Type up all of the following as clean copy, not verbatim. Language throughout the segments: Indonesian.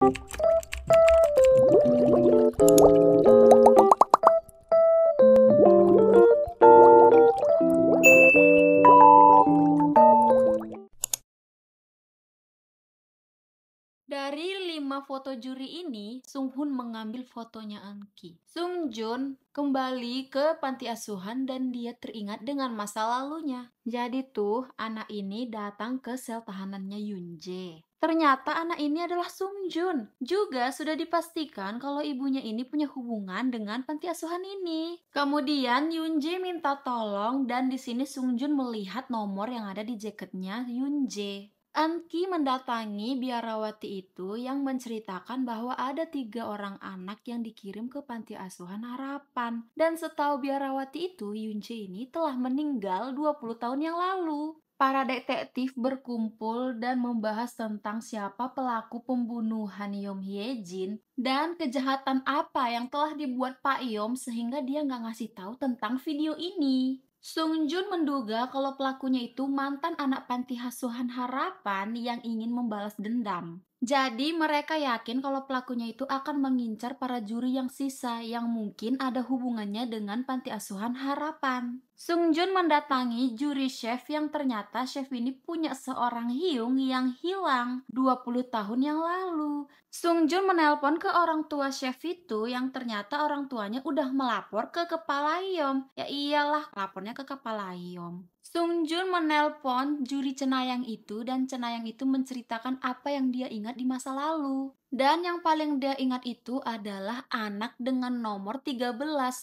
Dari 5 foto juri ini, Sung Hoon mengambil fotonya Eun-ki. Sung Joon kembali ke panti asuhan dan dia teringat dengan masa lalunya. Jadi tuh, anak ini datang ke sel tahanannya Yoon Jae. Ternyata anak ini adalah Sung Joon. Juga sudah dipastikan kalau ibunya ini punya hubungan dengan panti asuhan ini. Kemudian Yoon Jae minta tolong dan di sini Sung Joon melihat nomor yang ada di jaketnya Yoon Jae. Eun-ki mendatangi biarawati itu yang menceritakan bahwa ada 3 orang anak yang dikirim ke panti asuhan harapan. Dan setahu biarawati itu, Yoon Jae ini telah meninggal 20 tahun yang lalu. Para detektif berkumpul dan membahas tentang siapa pelaku pembunuhan Yom Hye Jin dan kejahatan apa yang telah dibuat Pak Yom sehingga dia nggak ngasih tahu tentang video ini. Sung Joon menduga kalau pelakunya itu mantan anak panti asuhan harapan yang ingin membalas dendam. Jadi mereka yakin kalau pelakunya itu akan mengincar para juri yang sisa yang mungkin ada hubungannya dengan panti asuhan harapan. Sung Joon mendatangi juri chef yang ternyata chef ini punya seorang Hyung yang hilang 20 tahun yang lalu. Sung Joon menelpon ke orang tua chef itu yang ternyata orang tuanya udah melapor ke kepala Yom. Ya iyalah, lapornya ke kepala Yom. Sung Joon menelpon juri cenayang itu dan cenayang itu menceritakan apa yang dia ingat di masa lalu. Dan yang paling dia ingat itu adalah anak dengan nomor 13.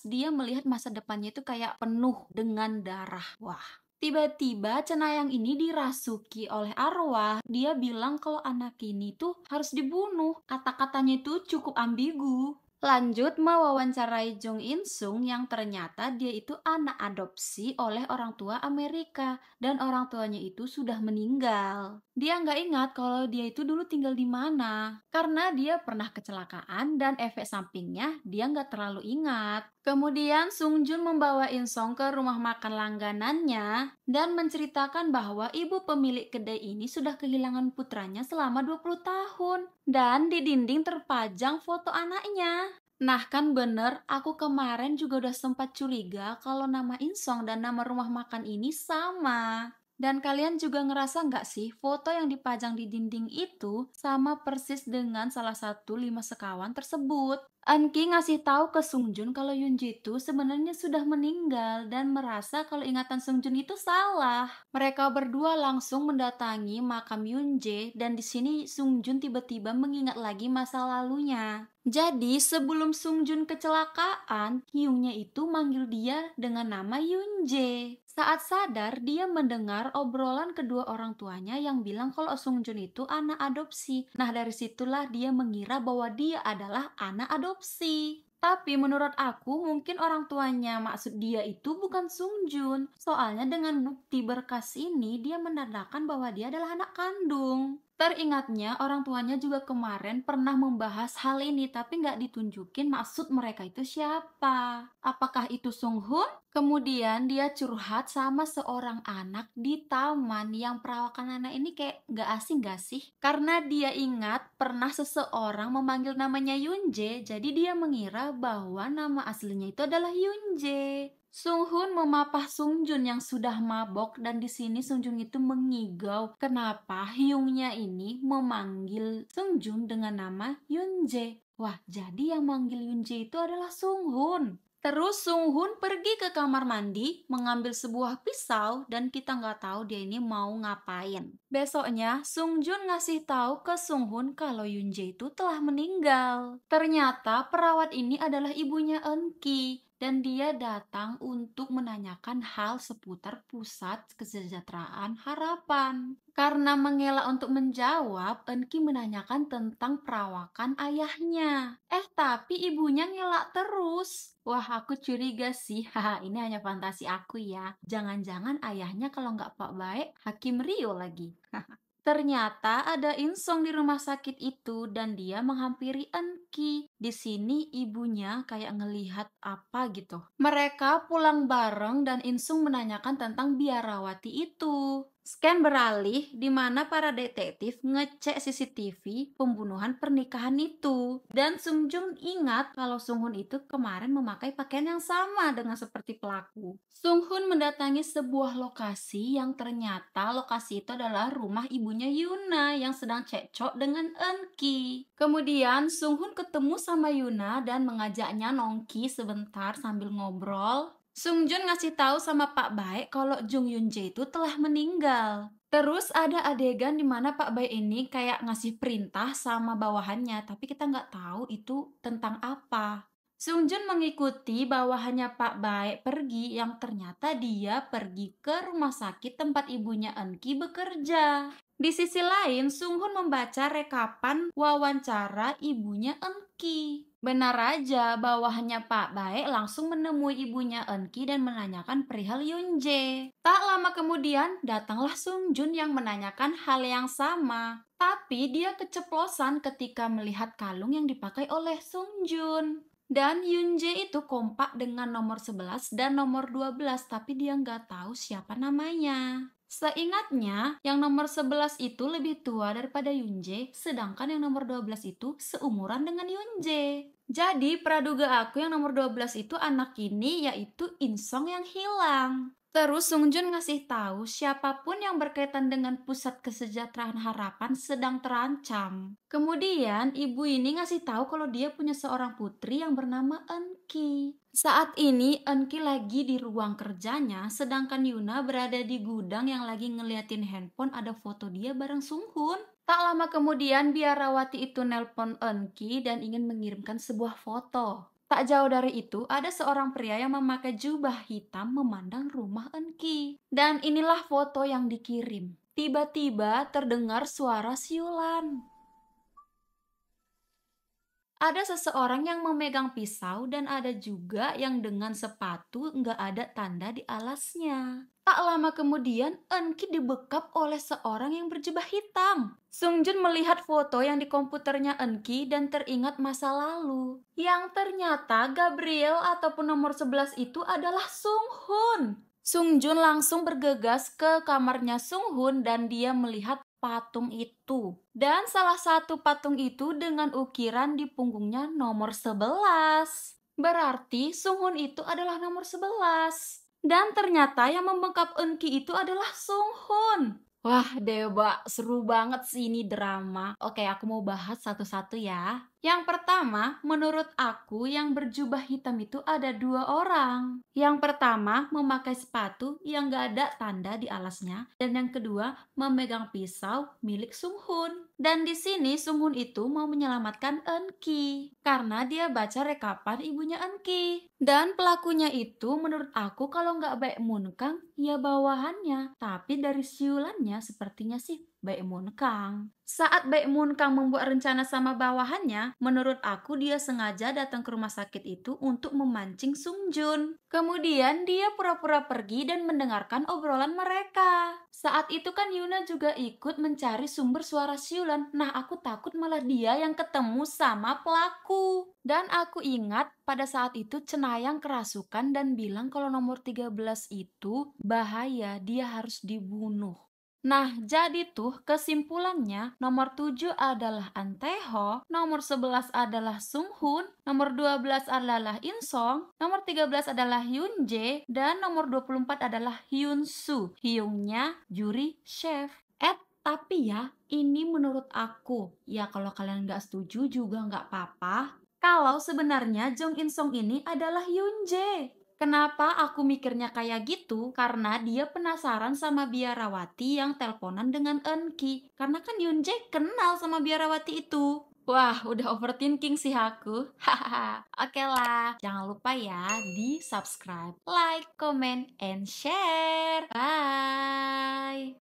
Dia melihat masa depannya itu kayak penuh dengan darah. Wah. Tiba-tiba cenayang ini dirasuki oleh arwah. Dia bilang kalau anak ini tuh harus dibunuh. Kata-katanya itu cukup ambigu. Lanjut mewawancarai Jung In Sung yang ternyata dia itu anak adopsi oleh orang tua Amerika dan orang tuanya itu sudah meninggal. Dia nggak ingat kalau dia itu dulu tinggal di mana karena dia pernah kecelakaan dan efek sampingnya dia nggak terlalu ingat. Kemudian Sung Joon membawa In Sung ke rumah makan langganannya dan menceritakan bahwa ibu pemilik kedai ini sudah kehilangan putranya selama 20 tahun. Dan di dinding terpajang foto anaknya. Nah kan bener, aku kemarin juga udah sempat curiga kalau nama In Sung dan nama rumah makan ini sama. Dan kalian juga ngerasa nggak sih foto yang dipajang di dinding itu sama persis dengan salah satu 5 sekawan tersebut? Eun-ki ngasih tahu ke Sung Joon kalau Yoon Jae itu sebenarnya sudah meninggal dan merasa kalau ingatan Sung Joon itu salah. Mereka berdua langsung mendatangi makam Yoon Jae dan di sini Sung Joon tiba-tiba mengingat lagi masa lalunya. Jadi sebelum Sung Joon kecelakaan, Hyungnya itu manggil dia dengan nama Yoon Jae. Saat sadar, dia mendengar obrolan kedua orang tuanya yang bilang kalau Sung Joon itu anak adopsi. Nah, dari situlah dia mengira bahwa dia adalah anak adopsi. Tapi menurut aku mungkin orang tuanya maksud dia itu bukan Sung Joon. Soalnya dengan bukti berkas ini dia menandakan bahwa dia adalah anak kandung. Teringatnya orang tuanya juga kemarin pernah membahas hal ini tapi nggak ditunjukin maksud mereka itu siapa. Apakah itu Sung Hoon? Kemudian dia curhat sama seorang anak di taman yang perawakan anak ini kayak nggak asing gak sih? Karena dia ingat pernah seseorang memanggil namanya Yoon Jae, jadi dia mengira bahwa nama aslinya itu adalah Yoon Jae. Sung Hoon memapah Sung Joon yang sudah mabok dan di sini Sung Joon itu mengigau kenapa Hyungnya ini memanggil Sung Joon dengan nama Yoon Jae. Wah, jadi yang manggil Yoon Jae itu adalah Sung Hoon. Terus Sung Hoon pergi ke kamar mandi, mengambil sebuah pisau dan kita nggak tahu dia ini mau ngapain. Besoknya, Sung Joon ngasih tahu ke Sung Hoon kalau Yoon Jae itu telah meninggal. Ternyata perawat ini adalah ibunya Eun-ki dan dia datang untuk menanyakan hal seputar pusat kesejahteraan harapan. Karena mengelak untuk menjawab, Eun-ki menanyakan tentang perawakan ayahnya. Tapi ibunya ngelak terus. Wah, aku curiga sih. Haha, ini hanya fantasi aku ya. Jangan-jangan ayahnya kalau nggak Pak Baik, Hakim Rio lagi. Ternyata ada In Sung di rumah sakit itu dan dia menghampiri Eun-ki. Di sini ibunya kayak ngelihat apa gitu. Mereka pulang bareng dan In Sung menanyakan tentang biarawati itu. Scan beralih di mana para detektif ngecek CCTV pembunuhan pernikahan itu. Dan Sung Jun ingat kalau Sung Hun itu kemarin memakai pakaian yang sama dengan seperti pelaku. Sung Hun mendatangi sebuah lokasi yang ternyata lokasi itu adalah rumah ibunya Yuna yang sedang cekcok dengan Eun Ki. Kemudian Sung Hun ketemu sama Yuna dan mengajaknya nongki sebentar sambil ngobrol. Sung Jun ngasih tahu sama Pak Baek kalau Jung Yun Jae itu telah meninggal. Terus ada adegan di mana Pak Baek ini kayak ngasih perintah sama bawahannya, tapi kita nggak tahu itu tentang apa. Sung Jun mengikuti bawahannya Pak Baek pergi yang ternyata dia pergi ke rumah sakit tempat ibunya Eun Ki bekerja. Di sisi lain, Sung Hun membaca rekapan wawancara ibunya Eun Ki. Benar aja, bawahannya Pak Baek langsung menemui ibunya Eun Ki dan menanyakan perihal Yoon Jae. Tak lama kemudian, datanglah Sung Jun yang menanyakan hal yang sama. Tapi dia keceplosan ketika melihat kalung yang dipakai oleh Sung Jun. Dan Yoon Jae itu kompak dengan nomor 11 dan nomor 12, tapi dia nggak tahu siapa namanya. Seingatnya, yang nomor 11 itu lebih tua daripada Yoon Jae, sedangkan yang nomor 12 itu seumuran dengan Yoon Jae. Jadi, praduga aku yang nomor 12 itu anak ini yaitu In Song yang hilang. Terus Sung Jun ngasih tahu siapapun yang berkaitan dengan pusat kesejahteraan harapan sedang terancam. Kemudian ibu ini ngasih tahu kalau dia punya seorang putri yang bernama Eun Ki. Saat ini Eun Ki lagi di ruang kerjanya, sedangkan Yuna berada di gudang yang lagi ngeliatin handphone ada foto dia bareng Sung Hun. Tak lama kemudian biarawati itu nelpon Eun Ki dan ingin mengirimkan sebuah foto. Tak jauh dari itu, ada seorang pria yang memakai jubah hitam memandang rumah Eun Ki. Dan inilah foto yang dikirim. Tiba-tiba terdengar suara siulan. Ada seseorang yang memegang pisau dan ada juga yang dengan sepatu nggak ada tanda di alasnya. Tak lama kemudian, Eun Ki dibekap oleh seorang yang berjubah hitam. Sung Jun melihat foto yang di komputernya Eun Ki dan teringat masa lalu. Yang ternyata Gabriel ataupun nomor 11 itu adalah Sung Hun. Sung Jun langsung bergegas ke kamarnya Sung Hun dan dia melihat patung itu. Dan salah satu patung itu dengan ukiran di punggungnya nomor 11. Berarti Sung Hun itu adalah nomor 11. Dan ternyata yang membekap Eun Ki itu adalah Sung Hun. Wah, Dewa, seru banget sih ini drama. Oke, aku mau bahas satu-satu ya. Yang pertama, menurut aku yang berjubah hitam itu ada dua orang. Yang pertama, memakai sepatu yang gak ada tanda di alasnya. Dan yang kedua, memegang pisau milik Sung Hun. Dan di sini Sung Hun itu mau menyelamatkan Eun Ki. Karena dia baca rekapan ibunya Eun Ki. Dan pelakunya itu menurut aku kalau nggak Baek Moon Kang, ya bawahannya. Tapi dari siulannya sepertinya sih Baek Moon Kang. Saat Baek Moon Kang membuat rencana sama bawahannya, menurut aku dia sengaja datang ke rumah sakit itu untuk memancing Sung Jun. Kemudian dia pura-pura pergi dan mendengarkan obrolan mereka. Saat itu kan Yuna juga ikut mencari sumber suara siulan. Nah, aku takut malah dia yang ketemu sama pelaku. Dan aku ingat pada saat itu Cenayang kerasukan dan bilang kalau nomor 13 itu bahaya, dia harus dibunuh. Nah, jadi tuh kesimpulannya nomor 7 adalah An Tae-ho, nomor 11 adalah Sung Hun, nomor 12 adalah In Song, nomor 13 adalah Yoon Jae, dan nomor 24 adalah Hyun Soo. Hyungnya juri chef. Tapi ya, ini menurut aku. Ya kalau kalian nggak setuju juga nggak apa-apa. Kalau sebenarnya Jung In Song ini adalah Yoon Jae. Kenapa aku mikirnya kayak gitu? Karena dia penasaran sama biarawati yang teleponan dengan Eun Ki. Karena kan Yoon Jae kenal sama biarawati itu. Wah, udah overthinking sih aku. Hahaha. Oke lah, jangan lupa ya di subscribe, like, comment, and share. Bye.